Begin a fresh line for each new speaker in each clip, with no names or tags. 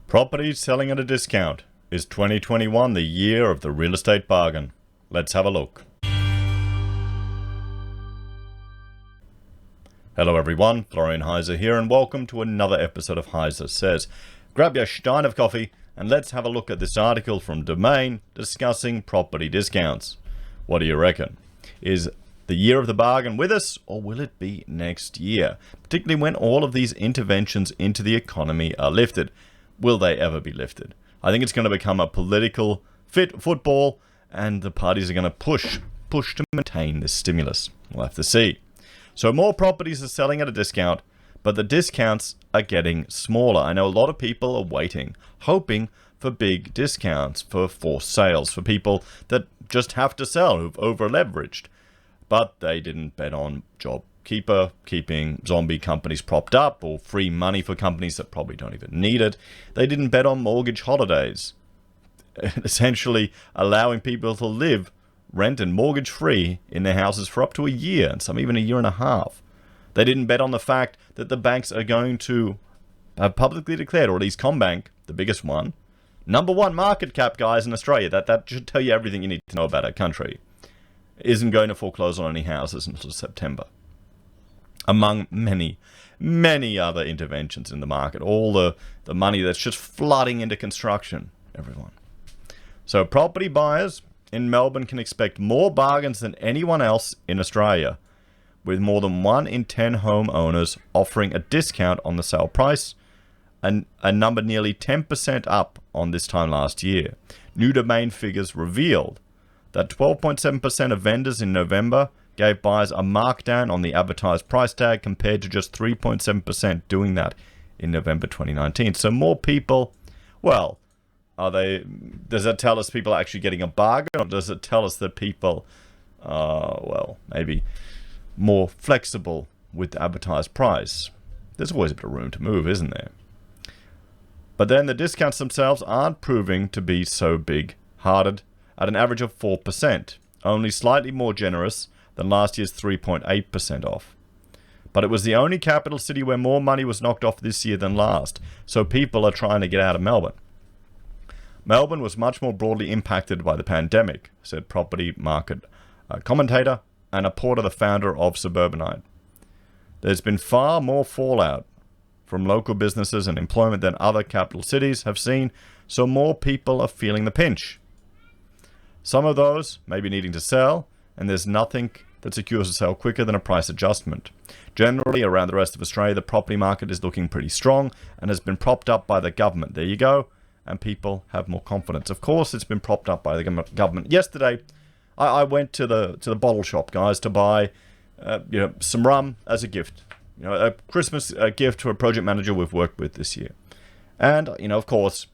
Properties selling at a discount. Is 2021 the year of the real estate bargain? Let's have a look. Hello everyone, Florian.heise here, and welcome to another episode of HeiseSays. Grab your stein of coffee and let's have a look at this article from Domain discussing property discounts. What do you reckon? Is the year of the bargain with us, or will it be next year? Particularly when all of these interventions into the economy are lifted. Will they ever be lifted? I think it's going to become a political football, and the parties are going to push to maintain this stimulus. We'll have to see. So more properties are selling at a discount, but the discounts are getting smaller. I know a lot of people are waiting, hoping for big discounts, for forced sales, for people that just have to sell, who've over-leveraged. But they didn't bet on JobKeeper, keeping zombie companies propped up, or free money for companies that probably don't even need it. They didn't bet on mortgage holidays, essentially allowing people to live rent and mortgage free in their houses for up to a year, and some even a year and a half. They didn't bet on the fact that the banks are going to have publicly declared, or at least CommBank, the biggest one, #1 market cap, guys, in Australia. That should tell you everything you need to know about our country. Isn't going to foreclose on any houses until September. Among many, many other interventions in the market. All the money that's just flooding into construction, everyone. So property buyers in Melbourne can expect more bargains than anyone else in Australia, with more than 1 in 10 homeowners offering a discount on the sale price, and a number nearly 10% up on this time last year. New Domain figures revealed that 12.7% of vendors in November gave buyers a markdown on the advertised price tag, compared to just 3.7% doing that in November 2019. So more people, well, does that tell us people are actually getting a bargain, or does it tell us that people are, well, maybe more flexible with the advertised price? There's always a bit of room to move, isn't there? But then the discounts themselves aren't proving to be so big-hearted, at an average of 4%, only slightly more generous than last year's 3.8% off. But it was the only capital city where more money was knocked off this year than last, so people are trying to get out of Melbourne. Melbourne was much more broadly impacted by the pandemic, said property market commentator Anna Porter, the founder of Suburbanite. There's been far more fallout from local businesses and employment than other capital cities have seen, so more people are feeling the pinch. Some of those may be needing to sell, and there's nothing that secures a sale quicker than a price adjustment. Generally, around the rest of Australia, the property market is looking pretty strong and has been propped up by the government. There you go, and people have more confidence. Of course, it's been propped up by the government. Yesterday, I went to the bottle shop, guys, to buy some rum as a gift. A Christmas gift to a project manager we've worked with this year. And, of course,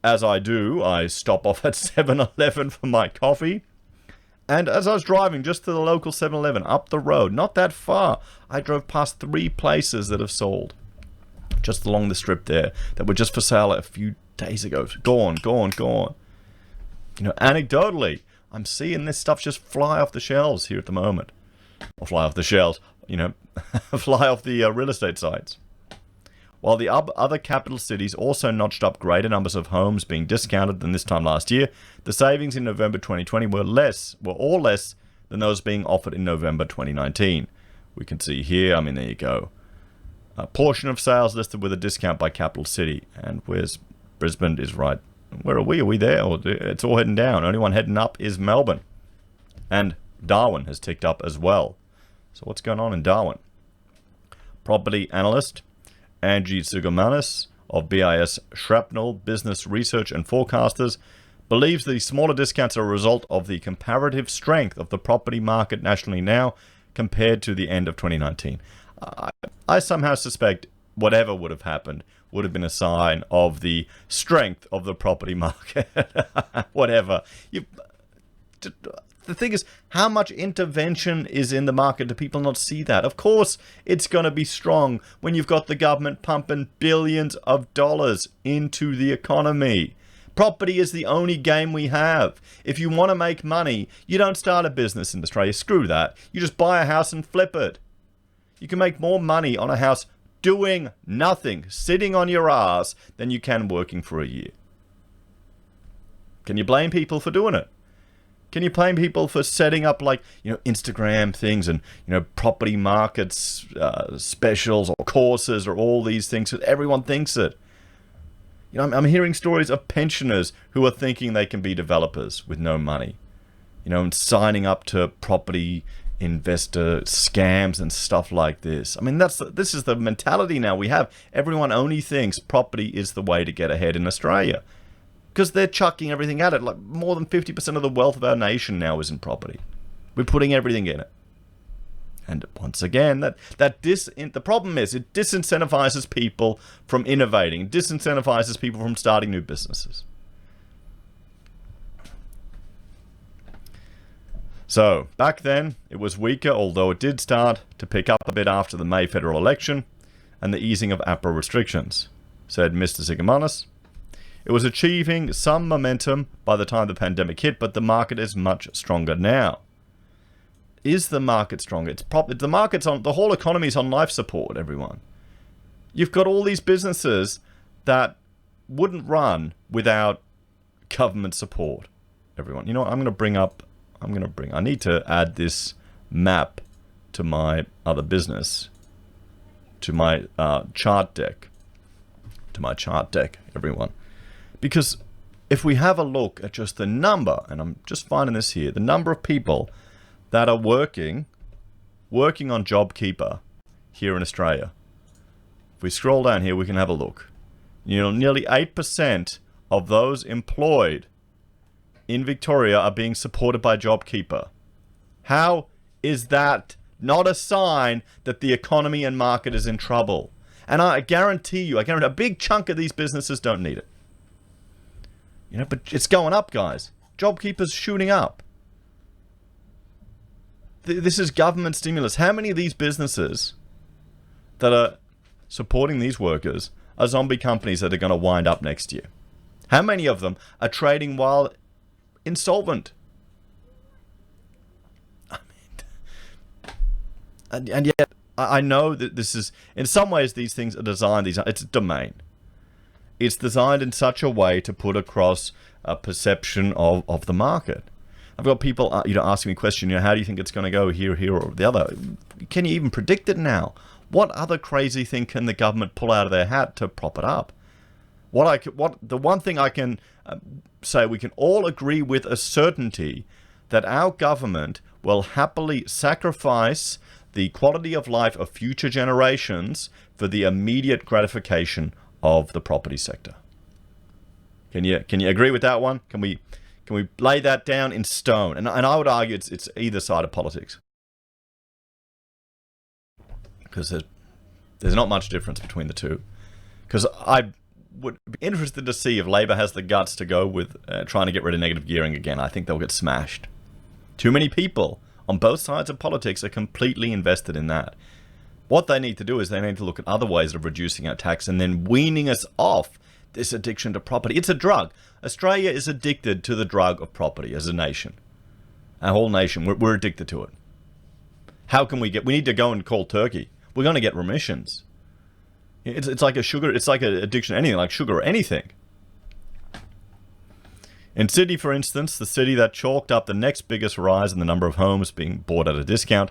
as I do, I stop off at 7-Eleven for my coffee. And as I was driving just to the local 7-Eleven up the road, not that far, I drove past 3 places that have sold just along the strip there that were just for sale a few days ago. Gone. Anecdotally, I'm seeing this stuff just fly off the shelves here at the moment. Or fly off the shelves, fly off the real estate sites. While the other capital cities also notched up greater numbers of homes being discounted than this time last year, the savings in November 2020 were all less than those being offered in November 2019. We can see here, there you go. A portion of sales listed with a discount by capital city. And where's Brisbane is right. Where are we? Are we there? Or it's all heading down. Only one heading up is Melbourne. And Darwin has ticked up as well. So what's going on in Darwin? Property analyst Angie Sugomanis of BIS Shrapnel Business Research and Forecasters believes the smaller discounts are a result of the comparative strength of the property market nationally now compared to the end of 2019. I somehow suspect whatever would have happened would have been a sign of the strength of the property market. Whatever. The thing is, how much intervention is in the market? Do people not see that? Of course, it's going to be strong when you've got the government pumping billions of dollars into the economy. Property is the only game we have. If you want to make money, you don't start a business in Australia. Screw that. You just buy a house and flip it. You can make more money on a house doing nothing, sitting on your ass, than you can working for a year. Can you blame people for doing it? Can you blame people for setting up, like, Instagram things and, property markets, specials or courses or all these things? Everyone thinks it. I'm hearing stories of pensioners who are thinking they can be developers with no money, and signing up to property investor scams and stuff like this. I mean, this is the mentality now we have. Everyone only thinks property is the way to get ahead in Australia, because they're chucking everything at it. Like, more than 50% of the wealth of our nation now is in property. We're putting everything in it. And once again, the problem is it disincentivizes people from innovating, disincentivizes people from starting new businesses. So, back then, it was weaker, although it did start to pick up a bit after the May federal election and the easing of APRA restrictions, said Mr. Zigomanis. It was achieving some momentum by the time the pandemic hit, but the market is much stronger now. Is the market stronger? The market's on, the whole economy's on life support, everyone. You've got all these businesses that wouldn't run without government support, everyone. You know what, I need to add this map to my other business, to my chart deck, everyone. Because if we have a look at just the number, and I'm just finding this here, the number of people that are working on JobKeeper here in Australia. If we scroll down here, we can have a look. Nearly 8% of those employed in Victoria are being supported by JobKeeper. How is that not a sign that the economy and market is in trouble? And I guarantee a big chunk of these businesses don't need it. But it's going up, guys. JobKeeper's shooting up. This is government stimulus. How many of these businesses that are supporting these workers are zombie companies that are going to wind up next year? How many of them are trading while insolvent? I mean, and yet I know that this is, in some ways, these things are designed, it's a domain. It's designed in such a way to put across a perception of the market. I've got people, asking me questions, how do you think it's going to go here, or the other? Can you even predict it now? What other crazy thing can the government pull out of their hat to prop it up? The one thing I can say, we can all agree with a certainty that our government will happily sacrifice the quality of life of future generations for the immediate gratification of the property sector. Can you agree with that one? Can we lay that down in stone? And I would argue it's either side of politics, because there's not much difference between the two. Because I would be interested to see if Labor has the guts to go with trying to get rid of negative gearing again. I think they'll get smashed. Too many people on both sides of politics are completely invested in that. What they need to do is they need to look at other ways of reducing our tax and then weaning us off this addiction to property. It's a drug. Australia is addicted to the drug of property as a nation. Our whole nation, we're addicted to it. How can we need to go and call Turkey. We're going to get remissions. It's like an addiction to anything, like sugar or anything. In Sydney, for instance, the city that chalked up the next biggest rise in the number of homes being bought at a discount,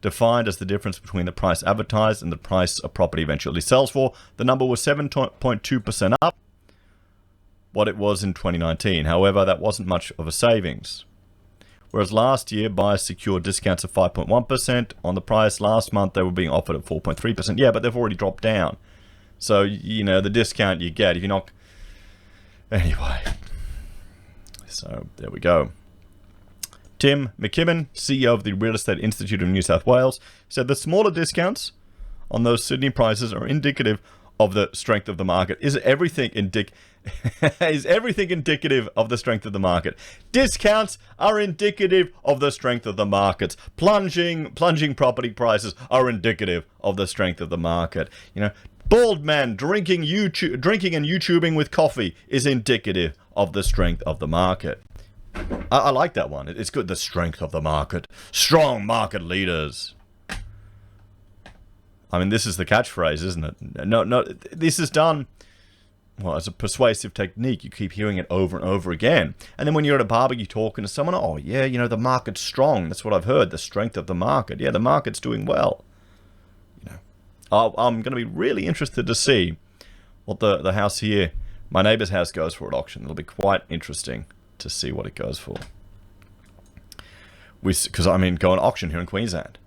defined as the difference between the price advertised and the price a property eventually sells for, the number was 7.2% up what it was in 2019. However, that wasn't much of a savings. Whereas last year, buyers secured discounts of 5.1% on the price. Last month, they were being offered at 4.3%. Yeah, but they've already dropped down. So, the discount you get, if you're not... Anyway. So, there we go. Tim McKibben, CEO of the Real Estate Institute of New South Wales, said the smaller discounts on those Sydney prices are indicative of the strength of the market. Is everything indicative of the strength of the market? Discounts are indicative of the strength of the markets. Plunging property prices are indicative of the strength of the market. Bald man drinking and YouTubing with coffee is indicative of the strength of the market. I like that one. It's good. The strength of the market. Strong market leaders. I mean, this is the catchphrase, isn't it? No, this is done, well, as a persuasive technique. You keep hearing it over and over again. And then when you're at a barbecue talking to someone, oh, yeah, you know, the market's strong. That's what I've heard, the strength of the market. Yeah, the market's doing well. You know, I'm going to be really interested to see what the house here, my neighbor's house, goes for at auction. It'll be quite interesting to see what it goes for. Because, I mean, go on auction here in Queensland.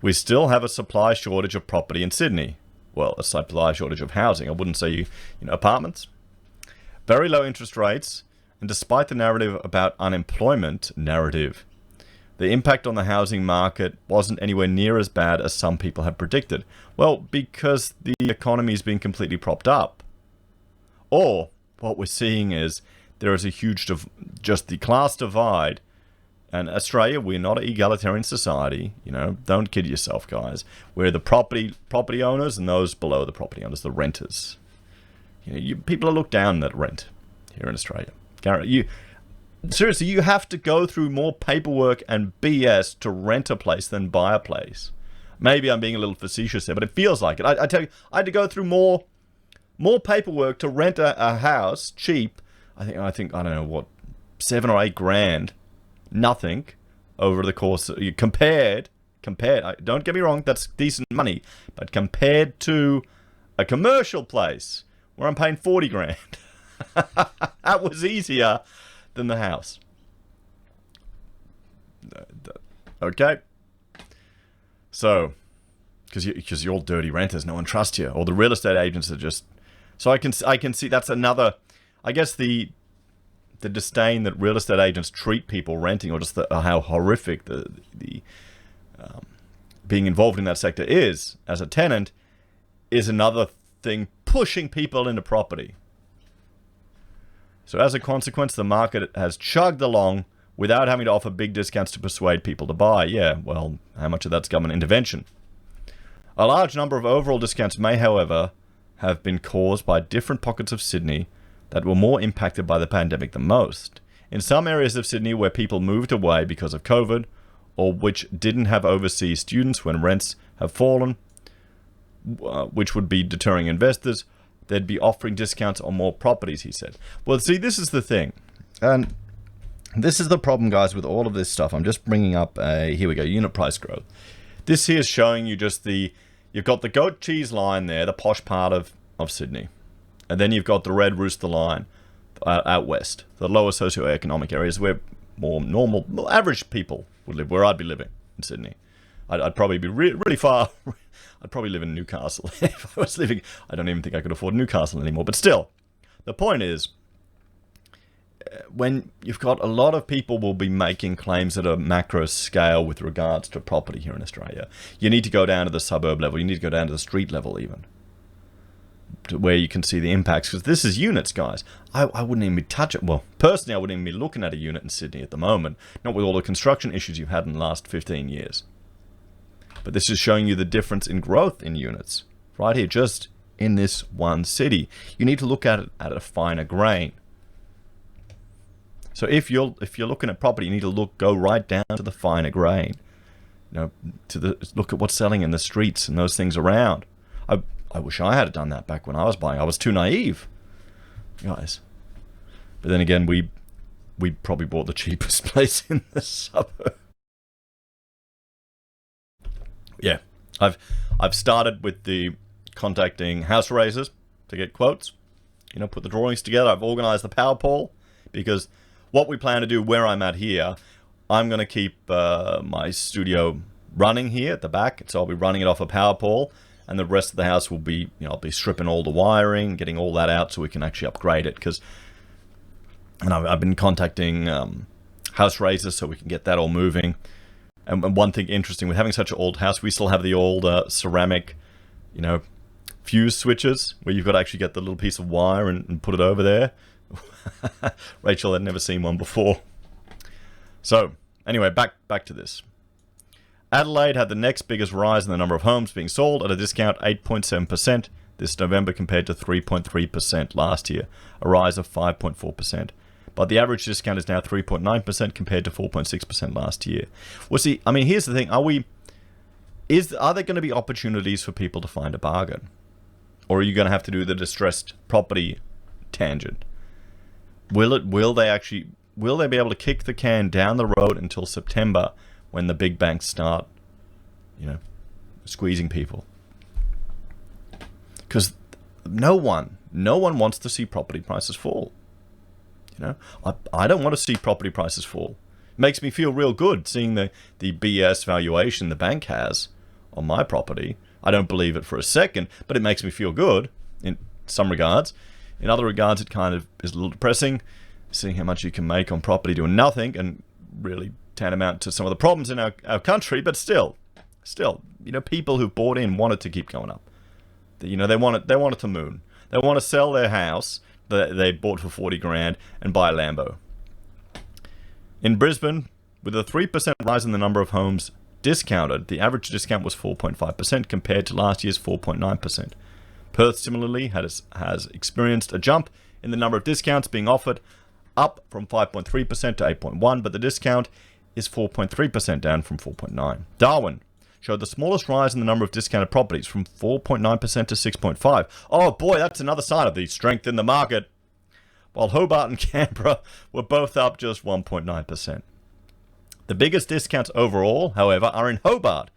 We still have a supply shortage of property in Sydney. Well, a supply shortage of housing. I wouldn't say you know, apartments. Very low interest rates. And despite the narrative about unemployment narrative, the impact on the housing market wasn't anywhere near as bad as some people have predicted. Well, because the economy's been completely propped up. Or what we're seeing is there is a huge, just the class divide. And Australia, we're not an egalitarian society. You know, don't kid yourself, guys. We're the property owners and those below the property owners, the renters. You know, people are looked down at rent here in Australia. Seriously, you have to go through more paperwork and BS to rent a place than buy a place. Maybe I'm being a little facetious there, but it feels like it. I tell you, I had to go through more paperwork to rent a house cheap. I think I don't know what, 7 or 8 grand. Nothing over the course of, compared, don't get me wrong, that's decent money, but compared to a commercial place where I'm paying 40 grand, that was easier than the house. Okay, so because you're all dirty renters, no one trusts you, or the real estate agents are just, so I can see that's another, I guess the disdain that real estate agents treat people renting, or just how horrific the being involved in that sector is as a tenant, is another thing pushing people into property. So as a consequence, the market has chugged along without having to offer big discounts to persuade people to buy. Yeah, well, how much of that's government intervention? A large number of overall discounts may, however, have been caused by different pockets of Sydney that were more impacted by the pandemic than most. In some areas of Sydney where people moved away because of COVID, or which didn't have overseas students when rents have fallen, which would be deterring investors, they'd be offering discounts on more properties, he said. Well, see, this is the thing. And this is the problem, guys, with all of this stuff. I'm just bringing up here we go, unit price growth. This here is showing you just you've got the goat cheese line there, the posh part of Sydney. And then you've got the red rooster line out west, the lower socioeconomic areas where more normal, more average people would live, where I'd be living in Sydney. I'd probably be really far. I'd probably live in Newcastle if I was living. I don't even think I could afford Newcastle anymore. But still, the point is, when you've got a lot of people will be making claims at a macro scale with regards to property here in Australia, you need to go down to the suburb level. You need to go down to the street level even, to where you can see the impacts, because this is units, guys. I wouldn't even be touching, well, personally, I wouldn't even be looking at a unit in Sydney at the moment, not with all the construction issues you've had in the last 15 years. But this is showing you the difference in growth in units, right here, just in this one city. You need to look at it at a finer grain. So if you're looking at property, you need to go right down to the finer grain. You know, look at what's selling in the streets and those things around. I wish I had done that back when I was buying. I was too naive, guys. But then again, we probably bought the cheapest place in the suburb. Yeah, I've started with the contacting house raisers to get quotes. You know, put the drawings together. I've organized the power pole, because what we plan to do where I'm at here, I'm going to keep my studio running here at the back. So I'll be running it off a power pole. And the rest of the house will be, you know, I'll be stripping all the wiring, getting all that out so we can actually upgrade it. Because, and I've been contacting house raisers so we can get that all moving. And one thing interesting, with having such an old house, we still have the old ceramic, you know, fuse switches where you've got to actually get the little piece of wire and put it over there. Rachel had never seen one before. So, anyway, back to this. Adelaide had the next biggest rise in the number of homes being sold at a discount 8.7% this November compared to 3.3% last year, a rise of 5.4%. But the average discount is now 3.9% compared to 4.6% last year. Well, see, I mean, here's the thing. Are there going to be opportunities for people to find a bargain? Or are you going to have to do the distressed property tangent? Will they be able to kick the can down the road until September when the big banks start, squeezing people? Because no one wants to see property prices fall. I don't want to see property prices fall. It makes me feel real good seeing the BS valuation the bank has on my property. I don't believe it for a second, but it makes me feel good in some regards. In other regards, it kind of is a little depressing, seeing how much you can make on property doing nothing, and really tantamount to some of the problems in our country. But still, people who bought in want it to keep going up. They want it to moon. They want to sell their house that they bought for 40 grand and buy a Lambo. In Brisbane, with a 3% rise in the number of homes discounted, the average discount was 4.5% compared to last year's 4.9%. Perth similarly has experienced a jump in the number of discounts being offered, up from 5.3% to 8.1%, but the discount is 4.3%, down from 4.9%. Darwin showed the smallest rise in the number of discounted properties, from 4.9% to 6.5%. Oh boy, that's another sign of the strength in the market. While Hobart and Canberra were both up just 1.9%. The biggest discounts overall, however, are in Hobart,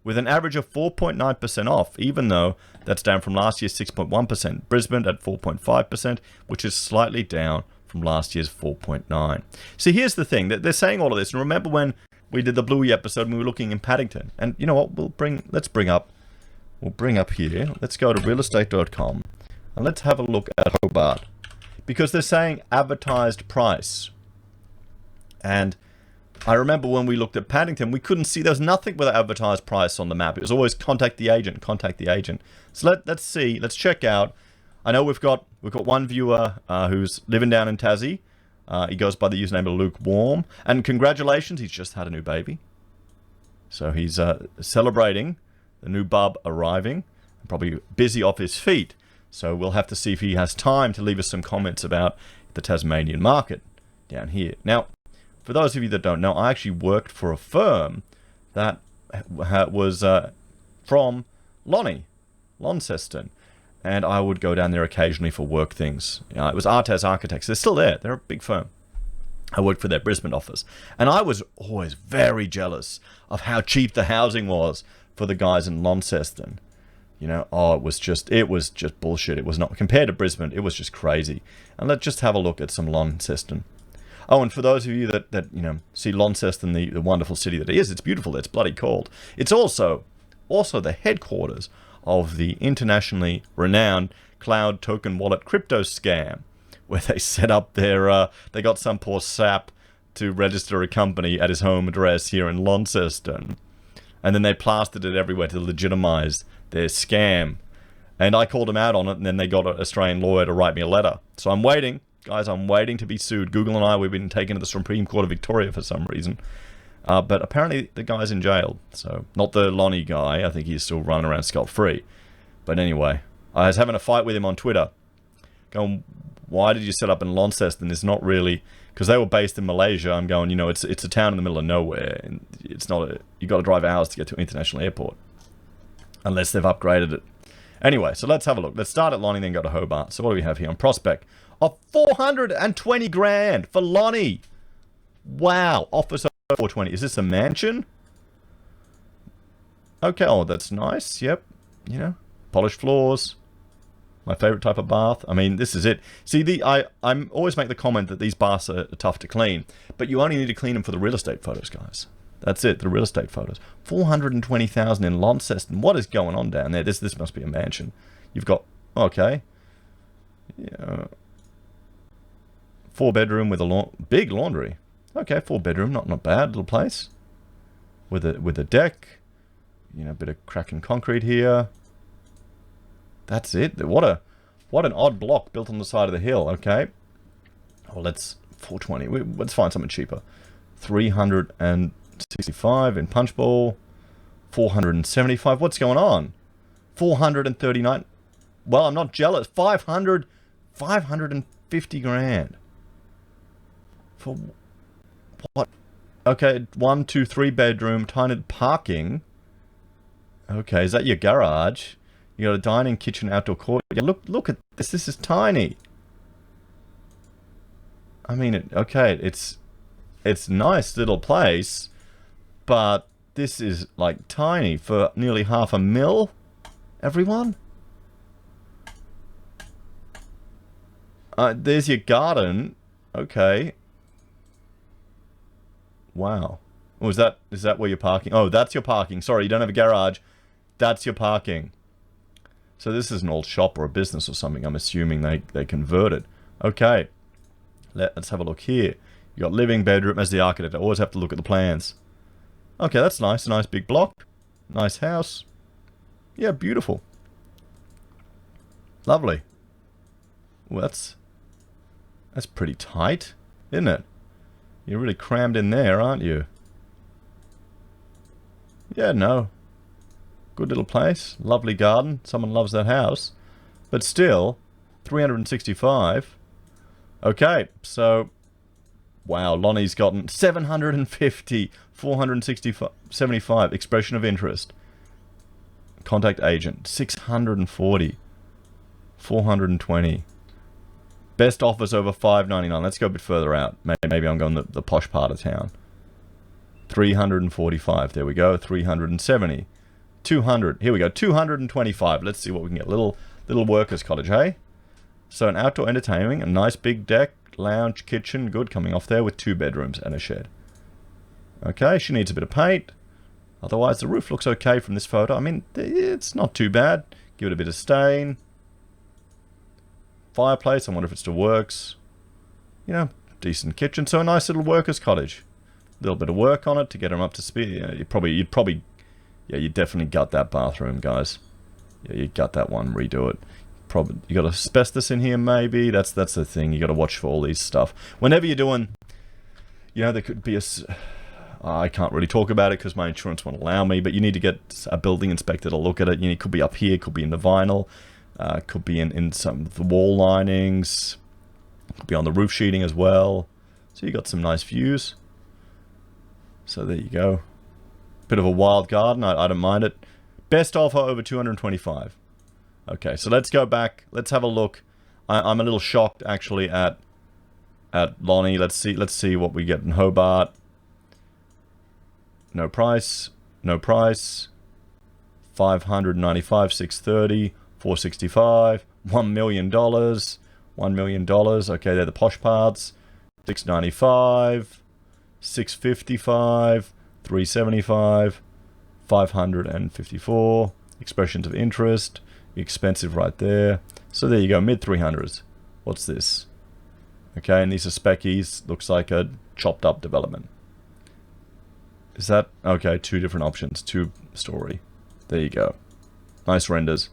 with an average of 4.9% off, even though that's down from last year's 6.1%. Brisbane at 4.5%, which is slightly down from last year's 4.9%. See, here's the thing, that they're saying all of this, and remember when we did the Bluey episode and we were looking in Paddington, and you know what, we'll bring up here, let's go to realestate.com, and let's have a look at Hobart, because they're saying advertised price. And I remember when we looked at Paddington, we couldn't see, there was nothing with an advertised price on the map. It was always contact the agent. So let's see, let's check out. I know we've got one viewer who's living down in Tassie. He goes by the username of Lukewarm, and congratulations, he's just had a new baby. So he's celebrating the new bub arriving, and probably busy off his feet. So we'll have to see if he has time to leave us some comments about the Tasmanian market down here. Now, for those of you that don't know, I actually worked for a firm that was from Launceston. And I would go down there occasionally for work things. It was Heise Architecture. They're still there. They're a big firm. I worked for their Brisbane office. And I was always very jealous of how cheap the housing was for the guys in Launceston. It was just bullshit. It was not, compared to Brisbane, it was just crazy. And let's just have a look at some Launceston. Oh, and for those of you that see Launceston, the wonderful city that it is, it's beautiful. It's bloody cold. It's also the headquarters of the internationally renowned cloud token wallet crypto scam, where they set up they got some poor sap to register a company at his home address here in Launceston. And then they plastered it everywhere to legitimize their scam. And I called them out on it, and then they got an Australian lawyer to write me a letter. So I'm waiting. Guys, I'm waiting to be sued. Google and I, we've been taken to the Supreme Court of Victoria for some reason. But apparently the guy's in jail. So, not the Lonnie guy. I think he's still running around scot-free. But anyway, I was having a fight with him on Twitter. Going, why did you set up in Launceston? It's not really... Because they were based in Malaysia. I'm going, it's a town in the middle of nowhere. And it's not you got to drive hours to get to an international airport. Unless they've upgraded it. Anyway, so let's have a look. Let's start at Lonnie, then go to Hobart. So what do we have here on Prospect? Oh, 420 grand for Lonnie. Wow. Office 420. Is this a mansion? Okay. Oh, that's nice. Yep. Polished floors. My favorite type of bath. I mean, this is it. See, I'm always make the comment that these baths are tough to clean, but you only need to clean them for the real estate photos, guys. That's it. The real estate photos. 420,000 in Launceston. What is going on down there? This must be a mansion. You've got, okay. Yeah. 4-bedroom with a big laundry. Okay, 4-bedroom, not bad, little place. With a deck, a bit of cracking concrete here. That's it. What an odd block built on the side of the hill. Okay. Oh, let's 420. Let's find something cheaper. 365 in Punchbowl. 475. What's going on? 439. Well, I'm not jealous. 550 grand. For what? Okay, 1, 2, 3 bedroom, tiny parking. Okay, is that your garage? You got a dining, kitchen, outdoor court. Yeah, look at this. This is tiny. I mean, okay, it's nice little place, but this is like tiny for nearly $500,000. Everyone. There's your garden. Okay. Wow. Oh, is that where you're parking? Oh, that's your parking. Sorry, you don't have a garage. That's your parking. So this is an old shop or a business or something. I'm assuming they converted. Okay. Let's have a look here. You got living, bedroom. As the architect, I always have to look at the plans. Okay, that's nice. A nice big block. Nice house. Yeah, beautiful. Lovely. Well, that's pretty tight, isn't it? You're really crammed in there, aren't you? Yeah, no. Good little place. Lovely garden. Someone loves that house. But still, 365. Okay, so... Wow, Lonnie's gotten 750, 465, 75. Expression of interest. Contact agent. 640. 420. Best offers over $599. Let's go a bit further out. Maybe I'm going the posh part of town. 345. There we go. 370. 200. Here we go. 225. Let's see what we can get. Little workers' cottage, hey? So an outdoor entertaining, a nice big deck, lounge, kitchen, good, coming off there with 2 bedrooms and a shed. Okay, she needs a bit of paint. Otherwise, the roof looks okay from this photo. I mean, it's not too bad. Give it a bit of stain. Fireplace, I wonder if it still works. You know, decent kitchen. So a nice little workers' cottage. A little bit of work on it to get them up to speed. You know, you definitely gut that bathroom, guys. Yeah, you gut that one, redo it. Probably you got asbestos in here, maybe. That's the thing. You got to watch for all these stuff. Whenever you're doing, you know, there could be I can't really talk about it because my insurance won't allow me. But you need to get a building inspector to look at it. You know, it could be up here, could be in the vinyl. Could be in some of the wall linings. Could be on the roof sheeting as well. So you got some nice views. So there you go. Bit of a wild garden. I don't mind it. Best offer over 225. Okay, so let's go back. Let's have a look. I'm a little shocked actually at Lonnie. Let's see what we get in Hobart. No price. No price. 595, 630. 465, $1 million, $1 million. Okay, they're the posh parts. 695, 655, 375, 554. Expressions of interest. Expensive right there. So there you go, mid 300s. What's this? Okay, and these are speckies. Looks like a chopped up development. Is that okay? 2 different options. 2-story. There you go. Nice renders.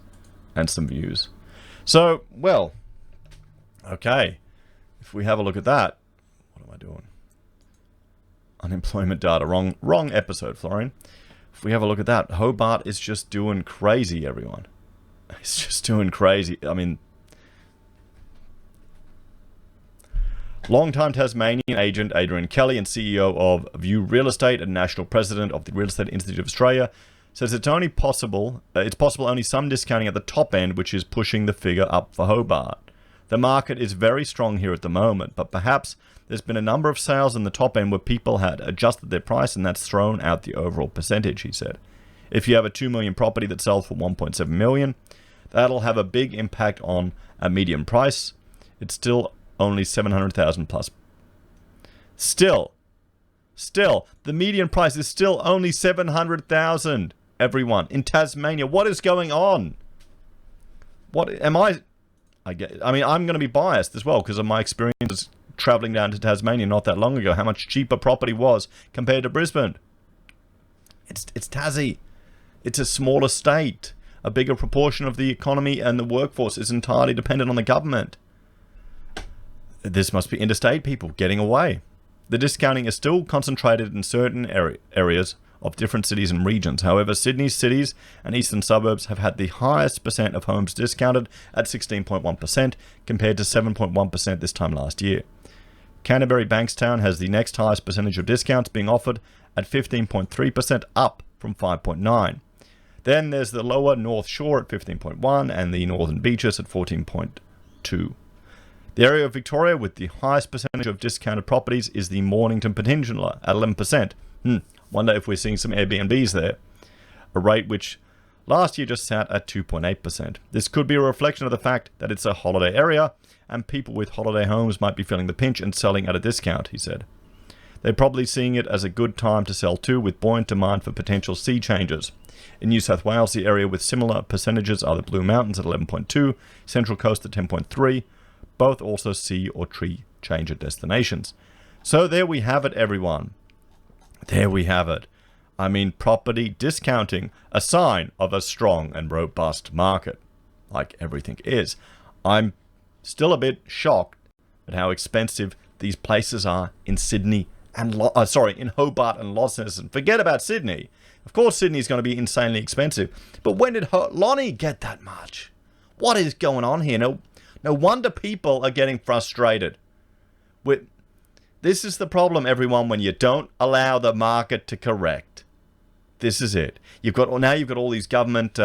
And some views. So, well, okay. If we have a look at that, what am I doing? Unemployment data. Wrong episode, Florian. If we have a look at that, Hobart is just doing crazy, everyone. It's just doing crazy. I mean, long-time Tasmanian agent Adrian Kelly and CEO of View Real Estate and national president of the Real Estate Institute of Australia says it's possible only some discounting at the top end, which is pushing the figure up for Hobart. The market is very strong here at the moment, but perhaps there's been a number of sales in the top end where people had adjusted their price and that's thrown out the overall percentage, he said. If you have a $2 million property that sells for $1.7 million, that'll have a big impact on a median price. It's still only $700,000 plus. Still, the median price is still only $700,000. Everyone in Tasmania, what is going on? What am I mean, I'm going to be biased as well because of my experiences traveling down to Tasmania not that long ago. How much cheaper property was compared to Brisbane. It's Tassie. It's a smaller state. A bigger proportion of the economy and the workforce is entirely dependent on the government. This must be interstate people getting away. The discounting is still concentrated in certain areas of different cities and regions. However, Sydney's cities and eastern suburbs have had the highest percent of homes discounted at 16.1% compared to 7.1% this time last year. Canterbury Bankstown has the next highest percentage of discounts being offered at 15.3%, up from 5.9%. Then there's the lower North Shore at 15.1 and the Northern Beaches at 14.2. The area of Victoria with the highest percentage of discounted properties is the Mornington Peninsula at 11%. Wonder if we're seeing some Airbnbs there. A rate which last year just sat at 2.8%. This could be a reflection of the fact that it's a holiday area and people with holiday homes might be feeling the pinch and selling at a discount, he said. They're probably seeing it as a good time to sell too, with buoyant demand for potential sea changes. In New South Wales, the area with similar percentages are the Blue Mountains at 11.2, Central Coast at 10.3, both also sea or tree changer destinations. So there we have it, everyone. There we have it. I mean, property discounting, a sign of a strong and robust market, like everything is. I'm still a bit shocked at how expensive these places are in Sydney and in Hobart and Launceston. Forget about Sydney. Of course, Sydney's going to be insanely expensive. But when did Lonnie get that much? What is going on here? No wonder people are getting frustrated. This is the problem, everyone, when you don't allow the market to correct. This is it. You've got all these government,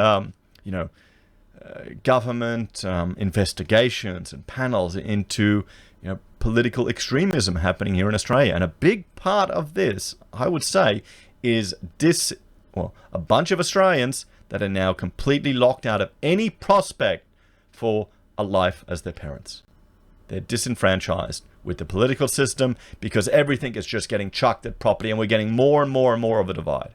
investigations and panels into political extremism happening here in Australia, and a big part of this, I would say, is a bunch of Australians that are now completely locked out of any prospect for a life as their parents. They're disenfranchised with the political system because everything is just getting chucked at property, and we're getting more and more and more of a divide.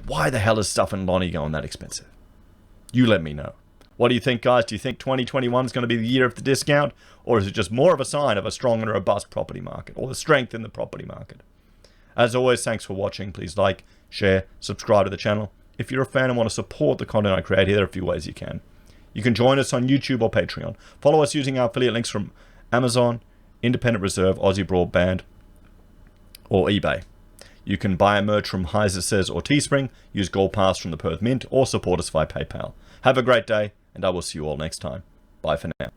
Why the hell is stuff in Lonnie going that expensive? You let me know. What do you think, guys? Do you think 2021 is going to be the year of the discount? Or is it just more of a sign of a strong and robust property market, or the strength in the property market? As always, thanks for watching. Please like, share, subscribe to the channel. If you're a fan and want to support the content I create here, there are a few ways you can. You can join us on YouTube or Patreon. Follow us using our affiliate links from Amazon, Independent Reserve, AussieBroadband, or eBay. You can buy a merch from HeiseSays or Teespring, use Gold Pass from the Perth Mint, or support us via PayPal. Have a great day, and I will see you all next time. Bye for now.